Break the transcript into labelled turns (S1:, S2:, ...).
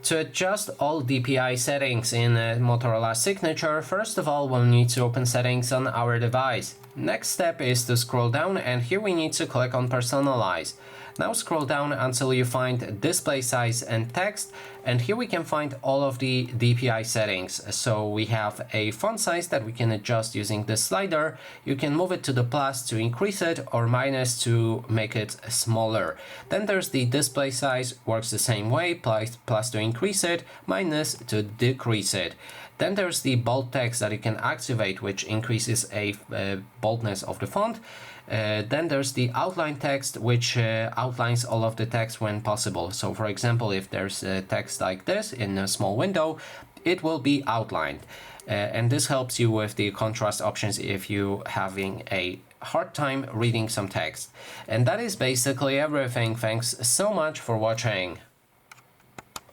S1: To adjust all DPI settings in Motorola Signature, first of all we'll need to open settings on our device. Next step is to scroll down, and here we need to click on personalize. Now scroll down until you find display size and text, and here we can find all of the DPI settings. So we have a font size that we can adjust using this slider. You can move it to the plus to increase it or minus to make it smaller. Then there's the display size, works the same way, plus to increase it, minus to decrease it. Then there's the bold text that you can activate, which increases a boldness of the font. Then there's the outline text, which outlines all of the text when possible. So for example, if there's text like this in a small window, it will be outlined. And this helps you with the contrast options if you're having a hard time reading some text. And that is basically everything. Thanks so much for watching.